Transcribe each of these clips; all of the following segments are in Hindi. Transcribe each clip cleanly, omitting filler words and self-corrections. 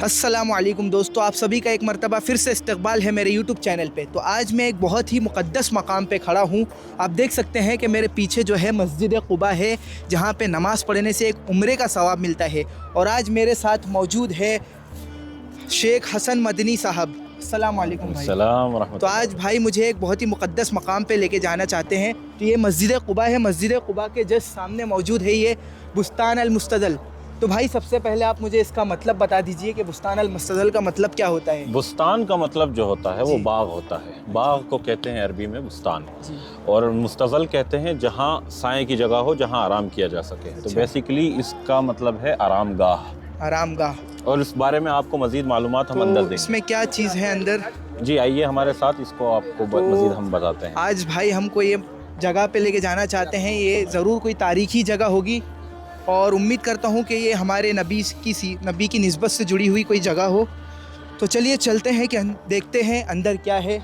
अस्सलामुअलैकुम दोस्तों, आप सभी का एक मरतबा फिर से इस्तकबाल है मेरे यूट्यूब चैनल पे। तो आज मैं एक बहुत ही मुक़द्दस मकाम पे खड़ा हूँ। आप देख सकते हैं कि मेरे पीछे जो है मस्जिद क़ुबा है, जहाँ पे नमाज़ पढ़ने से एक उम्रे का सवाब मिलता है। और आज मेरे साथ मौजूद है शेख हसन मदनी साहब। अस्सलामुअलैकुम भाई। सलाम रहमतुल्लाह। तो आज भाई मुझे एक बहुत ही मुक़द्दस मकाम पे लेके जाना चाहते हैं। तो ये मस्जिद क़ुबा है। मस्जिद क़ुबा के जस्ट सामने मौजूद है ये बुस्तान अल मुस्तदल। तो भाई सबसे पहले आप मुझे इसका मतलब बता दीजिए कि बुस्तान अल मुस्तदल का मतलब क्या होता है। बुस्तान का मतलब जो होता है वो जी। बाग होता है। बाग को कहते हैं अरबी में बुस्तान, जी। और मुस्तज़ल कहते हैं जहाँ साए की जगह हो, जहाँ आराम किया जा सके। तो अच्छा। बेसिकली इसका मतलब है आराम गाह। आरामगाह। और इस बारे में आपको मज़ीद मालूमात हम तो अंदर देंगे। इसमें क्या चीज़ है अंदर? जी आइए हमारे साथ, इसको आपको तो मज़ीद हम बताते हैं। आज भाई हमको ये जगह पे लेके जाना चाहते हैं। ये ज़रूर कोई तारीख़ी जगह होगी और उम्मीद करता हूँ कि ये हमारे नबी की निस्बत से जुड़ी हुई कोई जगह हो। तो चलिए चलते हैं कि देखते हैं अंदर क्या है।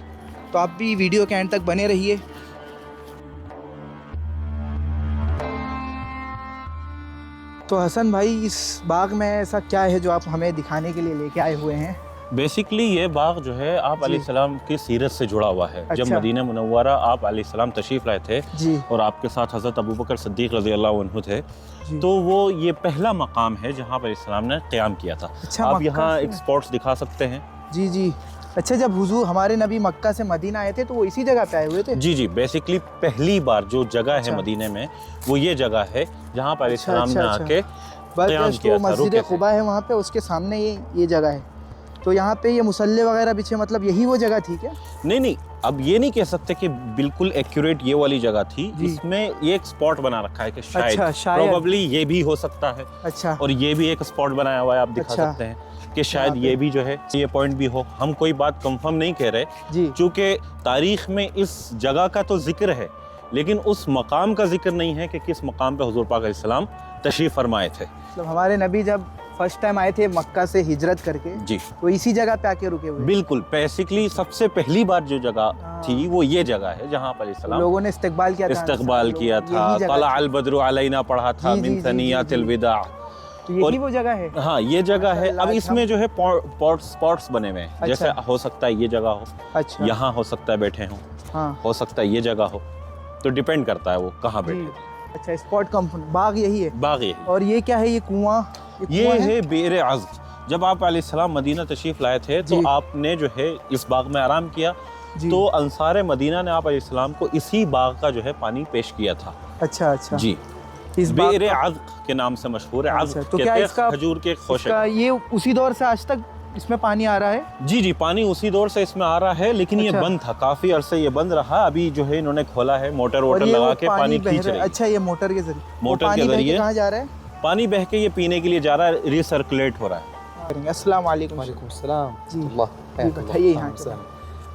तो आप भी वीडियो के एंड तक बने रहिए। तो हसन भाई, इस बाग में ऐसा क्या है जो आप हमें दिखाने के लिए लेके आए हुए हैं? बेसिकली ये बाग जो है आप अलैहिस्सलाम की सीरत से जुड़ा हुआ है। जब अच्छा। मदीना मुनव्वरा आप अलैहिस्सलाम तशरीफ़ लाए थे जी। और आपके साथ हज़रत अबू बकर सिद्दीक़ रज़ी अल्लाह अन्हु थे, जी। तो वो ये पहला मकाम है जहाँ पर इस्लाम ने क़याम किया था। अच्छा, आप मक्का यहाँ से? एक स्पॉट्स दिखा सकते हैं। जी जी। अच्छा, जब हुजूर हमारे नबी मक्का से मदीना आए थे तो वो इसी जगह पे आए हुए थे? जी जी। बेसिकली पहली बार जो जगह अच्छा। है मदीने में वो ये जगह है जहाँ पर अच्छा, इस्लाम ने अच्छा। आके क़याम बस किया तो था। मस्जिद रुके थे। क़ुबा है वहाँ पे, उसके सामने ये जगह है। तो यहाँ पे ये मुसल्ले वगैरह बिछे, मतलब यही वो जगह थी क्या? नहीं, अब ये नहीं कह सकते कि बिल्कुल एक्यूरेट ये वाली जगह थी। जी। इसमें ये एक स्पॉट बना रखा है कि शायद अच्छा, प्रोबेबली ये भी हो सकता है। अच्छा। और ये भी एक स्पॉट बनाया हुआ है, आप दिखा अच्छा। सकते हैं कि शायद यहाँ पे। ये भी जो है ये पॉइंट भी हो। हम कोई बात कंफर्म नहीं कह रहे, जी। चूँकि तारीख में इस जगह का तो जिक्र है लेकिन उस मकाम का जिक्र नहीं है कि किस मकाम पे हुजूर पाक अलैहिस्सलाम तशरीफ़ फरमाए थे। मतलब हमारे नबी जब फर्स्ट टाइम आए थे मक्का से हिजरत करके, जी तो इसी जगह पे आके रुके हुए। बिल्कुल। बेसिकली सबसे पहली बार जो जगह हाँ। थी वो ये जगह है जहाँ पर इस्लाम लोगों ने इस्तकबाल किया था। इस्तकबाल किया था। यही जगह तला थी। अल बद्रु अलैना पढ़ा था जी, जी, मिन जी, जी, सनियातिल जी। विदा। तो यही और- वो जगह है। हाँ ये जगह है। अब आज इसमें हम- जो है स्पॉट्स बने हुए हैं। अच्छा। जैसे हो सकता है ये जगह हो, अच्छा। यहाँ हो सकता है बैठे हों, हाँ हो सकता है ये जगह हो, तो डिपेंड करता है वो कहाँ बैठे जी। थे। अच्छा, स्पॉट कंपनी बाग यही है। बाग ये है। और ये क्या है? ये कुआं? ये कुआं है बेर अज़्म। जब आप अलैहिस्सलाम मदीना तशरीफ़ लाए थे तो जी। आपने जो है इस बाग में आराम किया, जी। तो अंसार मदीना ने आप अलैहिस्सलाम को इसी बाग का जो है पानी पेश किया था। अच्छा अच्छा। जी। इस बाग बेर का- अज़्म के नाम से मशहूर है। अच्छा, अज़्म तो क्या कहते हैं इसका- खजूर के खोशे। इसका ये उसी दौर से आज तक इसमें पानी आ रहा है? जी जी, पानी उसी दौर से इसमें आ रहा है, लेकिन ये अच्छा। बंद था, काफी अरसे ये बंद रहा। अभी जो है इन्होंने खोला है, मोटर और वोटर ये लगा वो के पानी बह खींच रहा रही है। है। अच्छा, ये मोटर के जरिए? मोटर वो पानी के बह जरिए। कहाँ जा रहा है? पानी बह के ये पीने के लिए जा रहा है, रिसर्कुलेट हो रहा है। अस्सलाम वालेकुम। वालेकुम अस्सलाम। जी। अल्लाह जी, बताइए यहाँ के बारे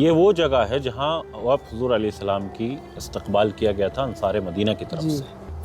ये वो जगह है जहाँ वक़्त हुज़ूर अलैहिस्सलाम की इस्तकबाल किया गया था अंसार मदीना की तरफ जी। से।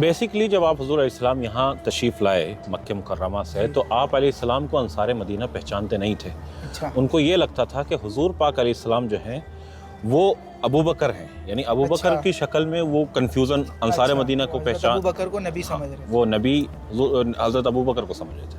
बेसिकली जब आप हुज़ूर अलैहिस्सलाम यहाँ तशरीफ़ लाए मक्के मुकर्रमा से, तो आप अलैहिस्सलाम को अंसार मदीना पहचानते नहीं थे। अच्छा। उनको ये लगता था कि हुज़ूर पाक अलैहिस्सलाम जो हैं वो अबू बकर हैं, यानी अबू बकर अच्छा। की शक्ल में वो कन्फ्यूज़न अंसार अच्छा, मदीना को हज़रत पहचान, अबू बकर को नबी समझ रहे थे। वो नबी हज़रत अबू बकर को समझ रहे थे।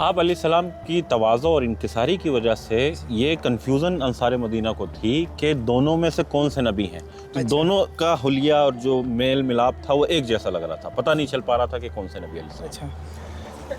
आप अलैहिस्सलाम की तवाज़ु और इनकिसारी की वजह से ये कन्फ्यूज़न अंसार मदीना को थी कि दोनों में से कौन से नबी हैं। तो अच्छा। दोनों का हुलिया और जो मेल मिलाप था वो एक जैसा लग रहा था, पता नहीं चल पा रहा था कि कौन से नबी अलैहिस्सलाम। अच्छा।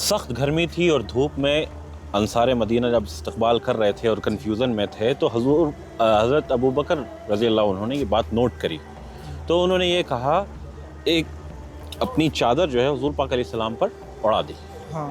सख्त गर्मी थी और धूप में अंसार मदीना जब इस्तकबाल कर रहे थे और कन्फ्यूज़न में थे, तो हज़रत अबू बकर रज़ी अल्लाह अन्हु ने ये बात नोट करी। तो उन्होंने ये कहा, एक अपनी चादर जो है हुज़ूर पाक अलैहिस्सलाम पर उड़ा दी। हाँ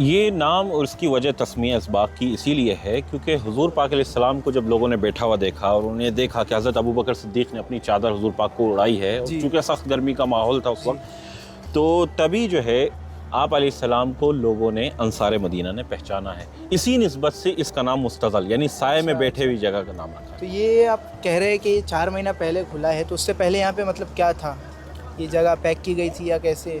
ये नाम और इसकी वजह तस्मीया इस बाग की इसीलिए है क्योंकि हुजूर पाक अलैहिस्सलाम को जब लोगों ने बैठा हुआ देखा और उन्हें देखा कि हज़रत अबू बकर सिद्दीक़ ने अपनी चादर हुजूर पाक को उड़ाई है और चूँकि सख्त गर्मी का माहौल था उस वक्त तो तभी जो है आप अलैहिस्सलाम को लोगों ने अंसार मदीना ने पहचाना है। इसी निस्बत से इसका नाम मुस्तज़ल यानी साए में बैठे हुई जगह का नाम रखा है। तो ये आप कह रहे हैं कि 4 महीना पहले खुला है तो उससे पहले यहाँ पे मतलब क्या था, ये जगह पैक की गई थी या कैसे?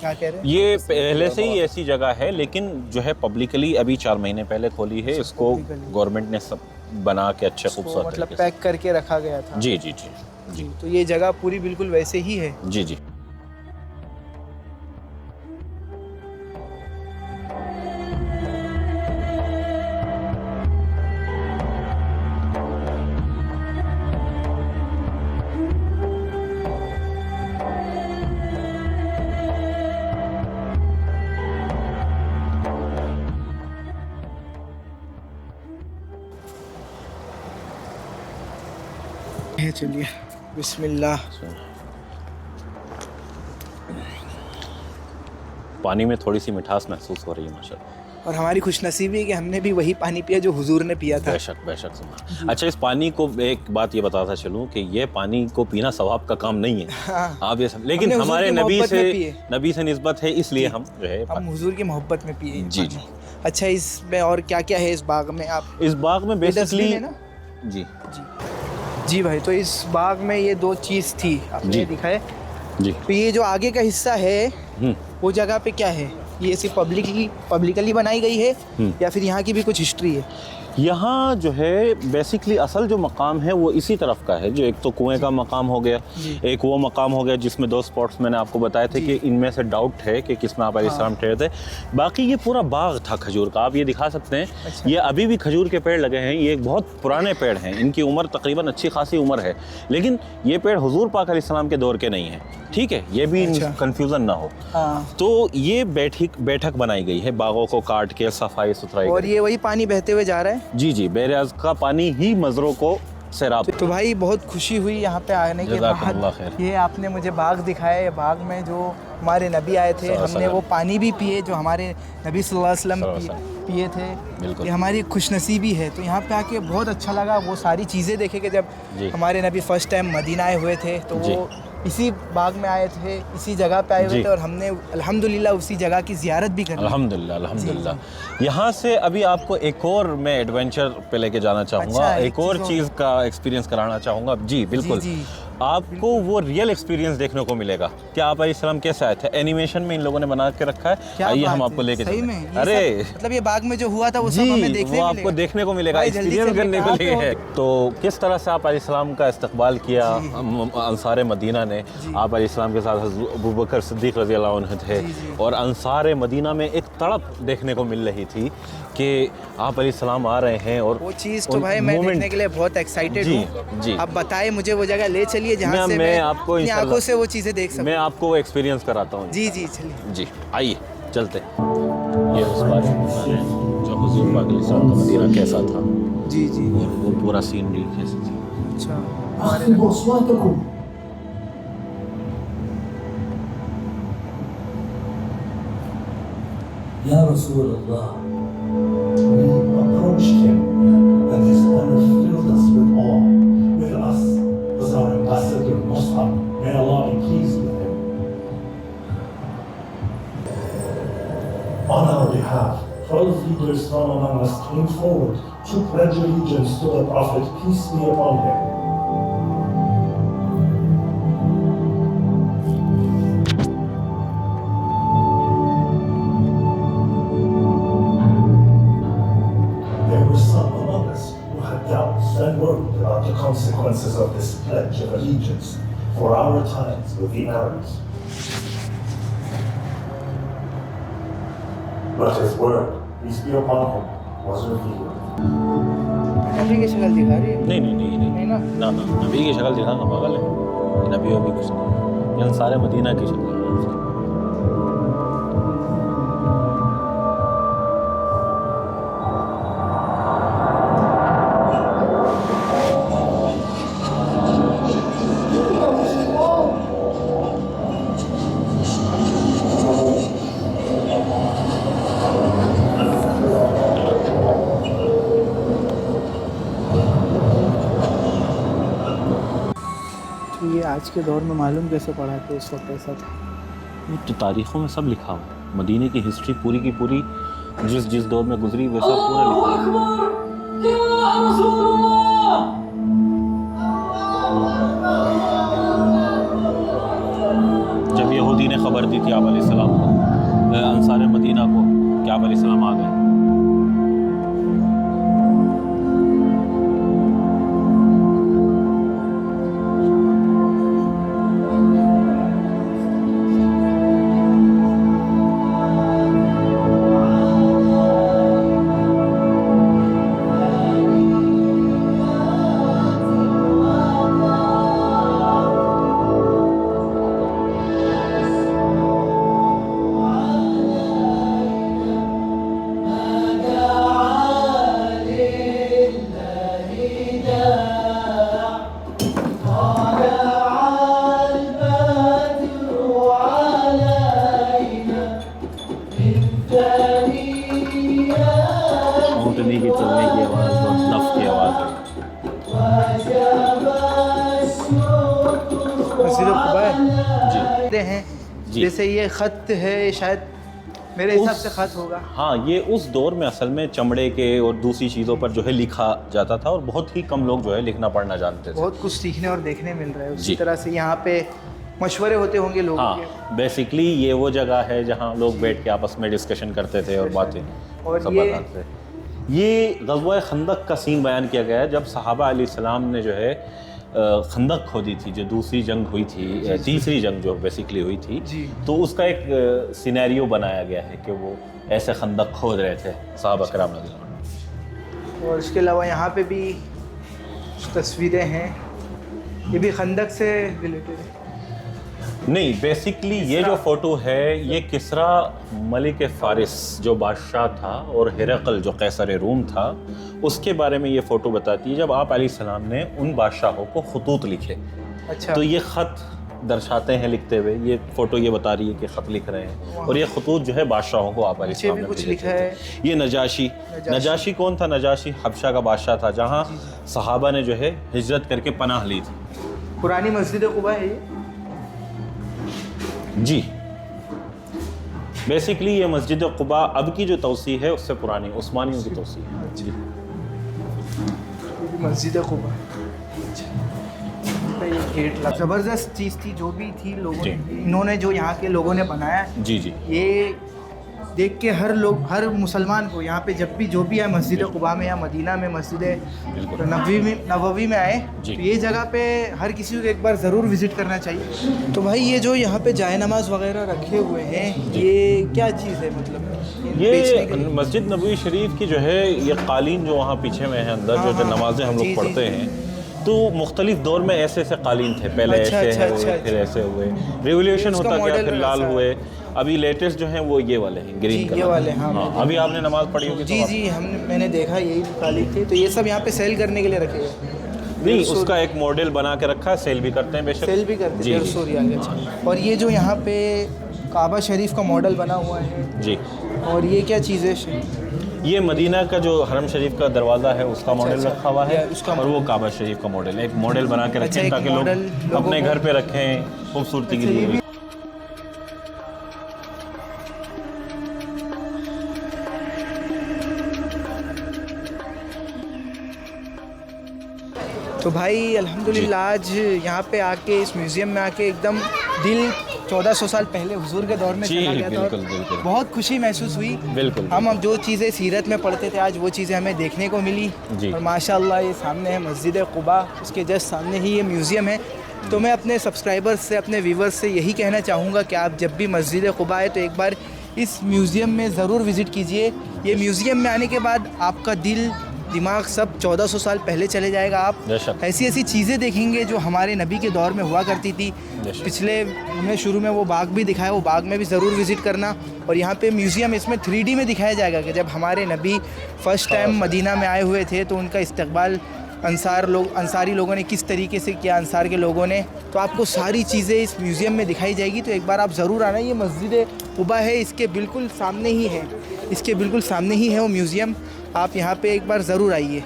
क्या कह रहे हैं? ये पहले से ही ऐसी जगह है लेकिन जो है पब्लिकली अभी 4 महीने पहले खोली है। इसको गवर्नमेंट ने सब बना के अच्छे खूबसूरत मतलब तरीके से पैक करके रखा गया था। जी जी जी जी तो ये जगह पूरी बिल्कुल वैसे ही है। जी जी चलिए बिस्मिल्लाह। पानी में थोड़ी सी मिठास महसूस हो रही है माशाल्लाह। और हमारी खुशनसीबी है कि हमने भी वही पानी पिया जो हुजूर ने पिया था। बेशक बेशक सुना। अच्छा इस पानी को एक बात ये बताता चलूँ कि ये पानी को पीना सवाब का काम नहीं है। हाँ। आप ये लेकिन हमने हमारे हुजूर की नबी से निस्बत है इसलिए हम जो है हम हुजूर की मोहब्बत में पिए। जी जी। अच्छा इसमें और क्या क्या है इस बाग में? आप इस बाग में बेसिकली है ना? जी जी भाई, तो इस बाग में ये 2 चीज़ थी आपने दिखाए जी। तो ये जो आगे का हिस्सा है वो जगह पे क्या है? ये सिर्फ पब्लिकली बनाई गई है या फिर यहाँ की भी कुछ हिस्ट्री है? यहाँ जो है बेसिकली असल जो मकाम है वो इसी तरफ का है। जो एक तो कुएं का मकाम हो गया, एक वो मकाम हो गया जिसमें 2 स्पॉट्स मैंने आपको बताए थे कि इनमें से डाउट है कि किसमें आप अलैहिस्सलाम ठहरे थे। बाकी ये पूरा बाग था खजूर का, आप ये दिखा सकते हैं। अच्छा। ये अभी भी खजूर के पेड़ लगे हैं। ये एक बहुत पुराने पेड़ हैं, इनकी उम्र तकरीबन अच्छी खासी उम्र है लेकिन ये पेड़ हुजूर पाक अलैहिस्सलाम के दौर के नहीं हैं। ठीक है, ये भी कन्फ्यूज़न ना हो। तो ये बैठक बनाई गई है बागों को काट के सफाई सुथराई। और ये वही पानी बहते हुए जा रहा है? जी जी, बेराज का पानी ही मज़रों को सैराब। तो भाई बहुत खुशी हुई यहाँ पे आने के बाद। ये आपने मुझे बाग दिखाया, ये बाग में जो हमारे नबी आए थे हमने वो पानी भी पिए जो हमारे नबी सल्लल्लाहु अलैहि वसल्लम पिए थे। ये हमारी खुशनसीबी है। तो यहाँ पे आके बहुत अच्छा लगा, वो सारी चीज़ें देखे कि जब हमारे नबी फर्स्ट टाइम मदीना आए हुए थे तो वो इसी बाग में आए थे, इसी जगह पे आए हुए थे और हमने अल्हम्दुलिल्लाह उसी जगह की ज़ियारत भी करी। अल्हम्दुलिल्लाह। यहाँ से अभी आपको एक और मैं एडवेंचर पे लेके जाना चाहूँगा। अच्छा, एक और चीज़ का एक्सपीरियंस कराना चाहूँगा। जी बिल्कुल। आपको वो रियल एक्सपीरियंस देखने को मिलेगा कि आप अलैहिस्सलाम कैसे आए थे। एनिमेशन में इन लोगों ने बना के रखा है। आइए हम आपको लेके चलते हैं। अरे मतलब ये बाग में जो हुआ था वो सब हमें देखने वो आपको देखने को मिलेगा, एक्सपीरियंस करने को लिए है। तो किस तरह से आप अलैहिस्सलाम का इस्तकबाल किया अंसार मदीना ने। आप अलैहिस्सलाम के साथ अबू बकर सिद्दीक़ रज़ियल्लाहु अन्हु थे और अंसार मदीना में एक तड़प देखने को मिल रही थी कि आप अलैहिस्सलाम आ रहे हैं। और वो चीज़ तो भाई मैं देखने के लिए बहुत एक्साइटेड हूँ। जी आप बताएं मुझे वो जगह ले चलिए जहाँ से मैं आपको अपनी आंखों से वो चीज़ें देख सकूं। मैं आपको वो एक्सपीरियंस कराता हूँ। जी जी चलिए। जी आइए चलते हैं। ये उस बात जो हुजूर पाक अलैहिस्सलाम का मदीना कैसा था। जी जी। और वो पूरा सीनरी कैसी थी। अच्छा Ya Rasulullah, we approached him and his honor filled us with awe. With us was our ambassador Mus'ab. May Allah be pleased with him. On our behalf, 12 leaders from among us came forward to pledge allegiance to the Prophet, peace be upon him. And worried about the consequences of this pledge of allegiance for our ties with the Arabs. But his word, peace be upon him, was revealed. नबी की शक्ल दिखा रही है? नहीं नहीं नहीं नहीं नहीं ना? ना ना, नबी की शक्ल दिखाना पागल है, ये नबी अभी कुछ नहीं, ये सारे मदीना की शक्ल है। तो ये आज के दौर में मालूम कैसे पड़ा कि उस वक्त ऐसा था? ये तो तारीखों में सब लिखा हुआ है, मदीने की हिस्ट्री पूरी की पूरी जिस जिस दौर में गुजरी वो सब पूरा लिखा हुआ है। जब यहूदी ने खबर दी थी आप अलैहिस्सलाम को, अंसार मदीना को, कि आप अलैहिस्सलाम आ गए, ऊँटनी की चलने की आवाज़ और नफ की आवाज़। मस्जिद कुबा जी हैं जी। जैसे ये ख़त है, शायद मेरे हिसाब से ख़त होगा। हाँ, ये उस दौर में असल में चमड़े के और दूसरी चीज़ों पर जो है लिखा जाता था और बहुत ही कम लोग जो है लिखना पढ़ना जानते थे। बहुत कुछ सीखने और देखने मिल रहा है। उसी जी। तरह से यहाँ पे मशवरे होते होंगे लोगों के। हाँ, बेसिकली ये वो जगह है जहाँ लोग बैठ के आपस में डिस्कशन करते थे और बातें और सब ये बताते थे। ये ग़ज़वा खंदक का सीन बयान किया गया है जब सहाबा अलैहिस्सलाम ने जो है खंदक खोदी थी, जो दूसरी जंग हुई थी, तीसरी जंग जो बेसिकली हुई थी, जी। तो उसका एक सिनेरियो बनाया गया है कि वो ऐसे खंदक खोद रहे थे सहाबा किराम रज़ियल्लाहु अन्हुम। और इसके अलावा यहाँ पे भी कुछ तस्वीरें हैं, ये भी खंदक से रिलेटेड है। नहीं, बेसिकली ये जो फ़ोटो है ये किसरा मलिक फ़ारिस जो बादशाह था और हिरकल जो कैसर रूम था, उसके बारे में ये फ़ोटो बताती है जब आप अलैहिस्सलाम ने उन बादशाहों को खतूत लिखे। अच्छा। तो ये ख़त दर्शाते हैं लिखते हुए, ये फ़ोटो ये बता रही है कि ख़त लिख रहे हैं और ये खतूत जो है बादशाहों को आप अलैहिस्सलाम भी ने कुछ भेजे लिखा थे। है। ये नजाशी कौन था? नजाशी हबशा का बादशाह था जहाँ सहाबा ने जो है हिजरत करके पनाह ली थी। पुरानी मस्जिद कुबा है ये? जी, बेसिकली ये मस्जिद कुबा अब की जो तौसी है उससे पुरानी उस्मानियों की तौसी है। जी, मस्जिद कुबा। ये गेट ज़बरदस्त चीज़ थी जो भी थी, लोगों जी। ने, इन्होंने जो यहाँ के लोगों ने बनाया, जी जी, ये देख के हर मुसलमान को यहाँ पे जब भी जो भी आए मस्जिद कुबा में या मदीना में मस्जिद बिल्कुल। नबवी में आए, जी। तो ये जगह पे हर किसी को एक बार ज़रूर विज़िट करना चाहिए। तो भाई ये जो यहाँ पे जाए नमाज वगैरह रखे हुए हैं, ये क्या चीज़ है? मतलब बेचने के ये लिए? मस्जिद नबवी शरीफ की जो है ये कालीन जो वहाँ पीछे में है अंदर, जो नमाजें हम जी, लोग जी, पढ़ते जी। हैं, तो मुख्तलिफ दौर में ऐसे ऐसे कालीन थे। पहले अच्छा, ऐसे अच्छा, हैं अच्छा, हुए, फिर अच्छा। ऐसे हुए, रिवोल्यूशन इसका होता गया, मॉडल फिर लाल वैसा। हुए, अभी लेटेस्ट जो हैं वो ये वाले हैं, ग्रीन जी, कलर। ये वाले, हाँ, हाँ, मैंने अभी आपने नमाज पढ़ी होगी तो जी आप- जी, मैंने देखा यही कालीन थे। तो ये सब यहाँ पे सेल करने के लिए रखे हैं? नहीं, उसका एक मॉडल बना के रखा है, सेल भी करते हैं बेशक। सेल भी करते जी, हैं, जी। 150 रियाल। अच्छा। और ये जो यहाँ पे काबा शरीफ का मॉडल बना हुआ है, जी, और ये क्या चीज़ है? ये मदीना का जो हरम शरीफ का दरवाज़ा है उसका मॉडल अच्छा। रखा हुआ है, या उसका और वो काबा शरीफ का मॉडल है। एक मॉडल बना के अच्छा, रखें एक ताकि मॉडल लोग लोगों अपने को- घर पे रखें, खूबसूरती के अच्छा, ये लिए। भी- तो भाई अल्हम्दुलिल्लाह आज यहाँ पे आके, इस म्यूज़ियम में आके एकदम दिल 1400 साल पहले हुजूर के दौर में जी, चला गया था और बिल्कुल, बिल्कुल। बहुत खुशी महसूस हुई। बिल्कुल, हम अब जो चीज़ें सीरत में पढ़ते थे आज वो चीज़ें हमें देखने को मिली। जी। और माशाअल्लाह ये सामने है मस्जिद कुबा, उसके जस्ट सामने ही ये म्यूज़ियम है। तो मैं अपने सब्सक्राइबर्स से, अपने व्यूवर्स से यही कहना चाहूँगा कि आप जब भी मस्जिद कुबा आए तो एक बार इस म्यूज़ियम में ज़रूर विज़िट कीजिए। ये म्यूज़ियम में आने के बाद आपका दिल दिमाग सब 1400 साल पहले चले जाएगा। आप बेशक। ऐसी ऐसी चीज़ें देखेंगे जो हमारे नबी के दौर में हुआ करती थी। बेशक। पिछले में शुरू में वो बाग भी दिखाया, वो बाग में भी ज़रूर विज़िट करना। और यहाँ पे म्यूज़ियम इसमें 3D में दिखाया जाएगा कि जब हमारे नबी फ़र्स्ट टाइम मदीना में आए हुए थे तो उनका इस्तकबाल अंसारी लोगों ने किस तरीके से किया, अंसार के लोगों ने। तो आपको सारी चीज़ें इस म्यूज़ियम में दिखाई जाएगी। तो एक बार आप ज़रूर आना। ये मस्जिद कुबा है, इसके बिल्कुल सामने ही है, इसके बिल्कुल सामने ही है वो म्यूज़ियम। आप यहाँ पे एक बार ज़रूर आइए।